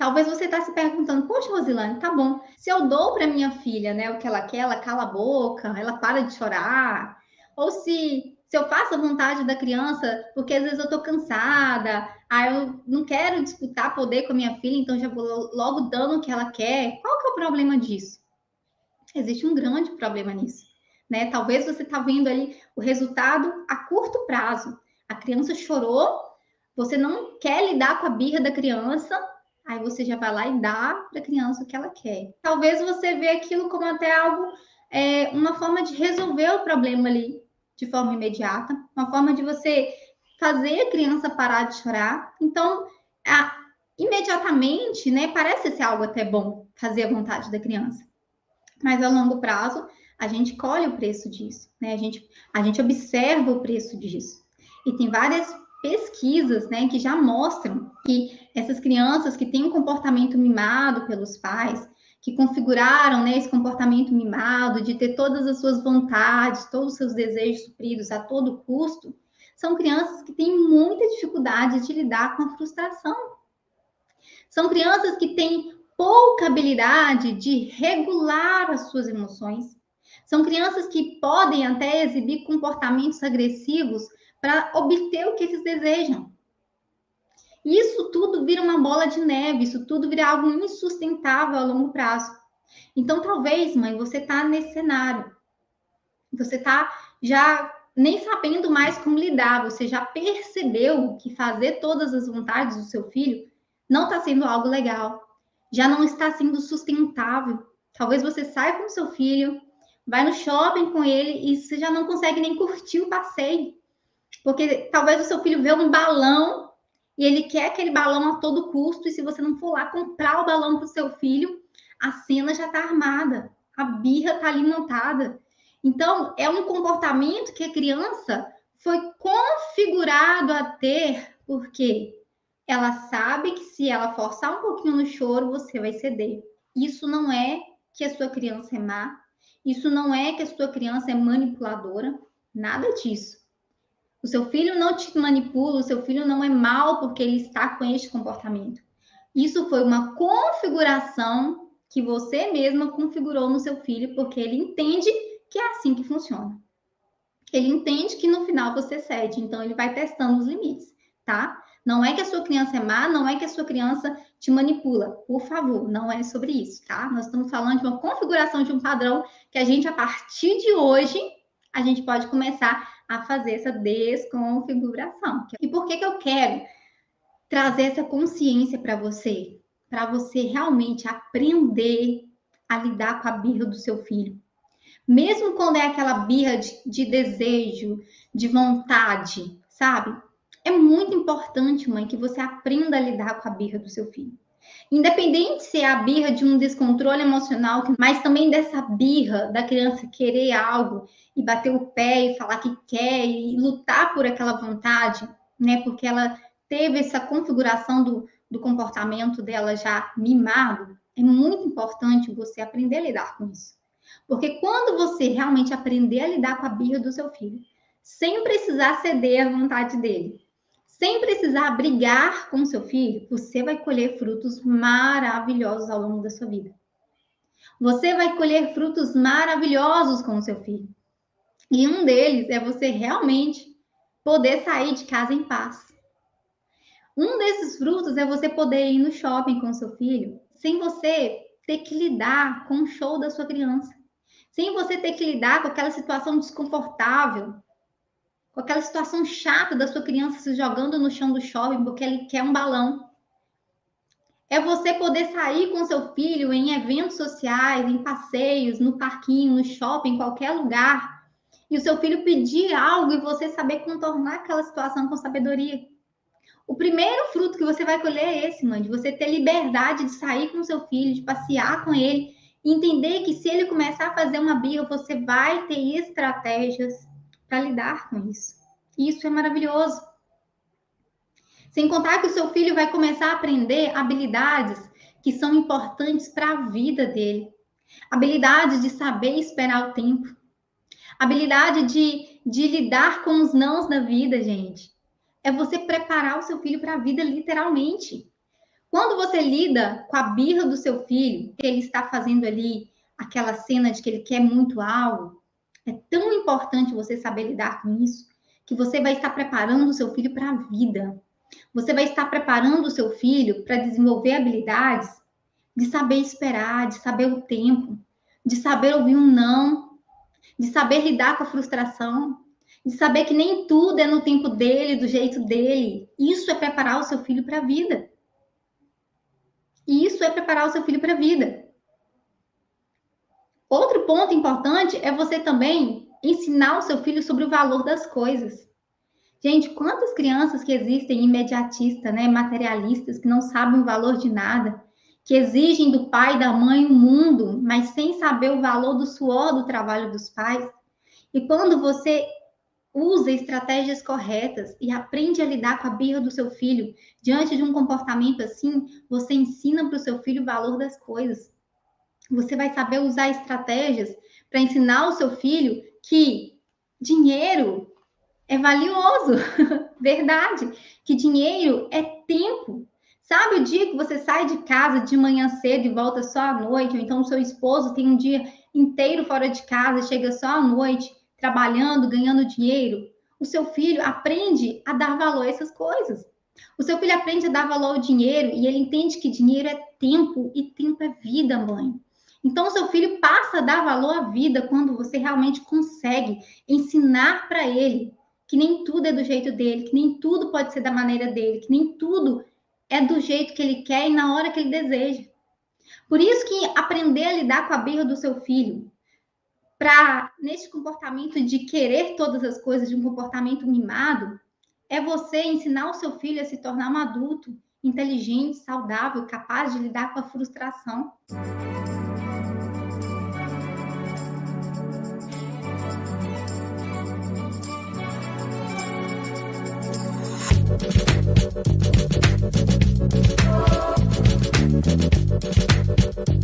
Talvez você está se perguntando, poxa, Rosilane, tá bom, se eu dou para minha filha, né, o que ela quer, ela cala a boca, ela para de chorar, ou se eu faço a vontade da criança, porque às vezes eu estou cansada, eu não quero disputar poder com a minha filha, então já vou logo dando o que ela quer. Qual que é o problema disso? Existe um grande problema nisso, né? Talvez você está vendo ali o resultado a curto prazo. A criança chorou, você não quer lidar com a birra da criança, aí você já vai lá e dá para a criança o que ela quer. Talvez você vê aquilo como até algo, uma forma de resolver o problema ali de forma imediata, uma forma de você fazer a criança parar de chorar. Então, imediatamente, né, parece ser algo até bom fazer a vontade da criança. Mas a longo prazo, a gente colhe o preço disso, né? A gente observa o preço disso. E tem várias pesquisas, né, que já mostram que essas crianças que têm um comportamento mimado pelos pais, que configuraram, né, esse comportamento mimado de ter todas as suas vontades, todos os seus desejos supridos a todo custo, são crianças que têm muita dificuldade de lidar com a frustração. São crianças que têm pouca habilidade de regular as suas emoções. São crianças que podem até exibir comportamentos agressivos para obter o que eles desejam. Isso tudo vira uma bola de neve, isso tudo vira algo insustentável a longo prazo. Então, talvez, mãe, você está nesse cenário. Você está já nem sabendo mais como lidar. Você já percebeu que fazer todas as vontades do seu filho não está sendo algo legal. Já não está sendo sustentável. Talvez você saia com seu filho, vai no shopping com ele e você já não consegue nem curtir o passeio. Porque talvez o seu filho vê um balão e ele quer aquele balão a todo custo, e se você não for lá comprar o balão para o seu filho, a cena já está armada, a birra está ali montada. Então, é um comportamento que a criança foi configurado a ter, porque ela sabe que se ela forçar um pouquinho no choro, você vai ceder. Isso não é que a sua criança é má, isso não é que a sua criança é manipuladora, nada disso. O seu filho não te manipula, o seu filho não é mal porque ele está com este comportamento. Isso foi uma configuração que você mesma configurou no seu filho, porque ele entende que é assim que funciona. Ele entende que no final você cede, então ele vai testando os limites, tá? Não é que a sua criança é má, não é que a sua criança te manipula. Por favor, não é sobre isso, tá? Nós estamos falando de uma configuração de um padrão que a gente, a partir de hoje, a gente pode começar a fazer essa desconfiguração. E por que eu quero trazer essa consciência para você? Para você realmente aprender a lidar com a birra do seu filho. Mesmo quando é aquela birra de desejo, de vontade, sabe? É muito importante, mãe, que você aprenda a lidar com a birra do seu filho. Independente se é a birra de um descontrole emocional, mas também dessa birra da criança querer algo e bater o pé e falar que quer e lutar por aquela vontade, né? Porque ela teve essa configuração do comportamento dela já mimado. É muito importante você aprender a lidar com isso. Porque quando você realmente aprender a lidar com a birra do seu filho, sem precisar ceder à vontade dele, sem precisar brigar com seu filho, você vai colher frutos maravilhosos ao longo da sua vida. Você vai colher frutos maravilhosos com o seu filho. E um deles é você realmente poder sair de casa em paz. Um desses frutos é você poder ir no shopping com seu filho sem você ter que lidar com o show da sua criança. Sem você ter que lidar com aquela situação desconfortável, com aquela situação chata da sua criança se jogando no chão do shopping porque ele quer um balão. É você poder sair com seu filho em eventos sociais, em passeios, no parquinho, no shopping, em qualquer lugar, e o seu filho pedir algo e você saber contornar aquela situação com sabedoria. O primeiro fruto que você vai colher é esse, mãe, de você ter liberdade de sair com seu filho, de passear com ele, e entender que se ele começar a fazer uma birra, você vai ter estratégias para lidar com isso. E isso é maravilhoso. Sem contar que o seu filho vai começar a aprender habilidades que são importantes para a vida dele. Habilidade de saber esperar o tempo. Habilidade de lidar com os nãos da vida, gente. É você preparar o seu filho para a vida, literalmente. Quando você lida com a birra do seu filho, que ele está fazendo ali aquela cena de que ele quer muito algo, é tão importante você saber lidar com isso, que você vai estar preparando o seu filho para a vida. Você vai estar preparando o seu filho para desenvolver habilidades de saber esperar, de saber o tempo, de saber ouvir um não, de saber lidar com a frustração, de saber que nem tudo é no tempo dele, do jeito dele. Isso é preparar o seu filho para a vida. E isso é preparar o seu filho para a vida. Outro ponto importante é você também ensinar o seu filho sobre o valor das coisas. Gente, quantas crianças que existem imediatistas, né, materialistas, que não sabem o valor de nada, que exigem do pai e da mãe o mundo, mas sem saber o valor do suor do trabalho dos pais. E quando você usa estratégias corretas e aprende a lidar com a birra do seu filho diante de um comportamento assim, você ensina para o seu filho o valor das coisas. Você vai saber usar estratégias para ensinar o seu filho que dinheiro é valioso, verdade, que dinheiro é tempo. Sabe o dia que você sai de casa de manhã cedo e volta só à noite, ou então o seu esposo tem um dia inteiro fora de casa, chega só à noite, trabalhando, ganhando dinheiro? O seu filho aprende a dar valor a essas coisas. O seu filho aprende a dar valor ao dinheiro e ele entende que dinheiro é tempo e tempo é vida, mãe. Então, o seu filho passa a dar valor à vida quando você realmente consegue ensinar para ele que nem tudo é do jeito dele, que nem tudo pode ser da maneira dele, que nem tudo é do jeito que ele quer e na hora que ele deseja. Por isso que aprender a lidar com a birra do seu filho, para nesse comportamento de querer todas as coisas, de um comportamento mimado, é você ensinar o seu filho a se tornar um adulto inteligente, saudável, capaz de lidar com a frustração. Thank you.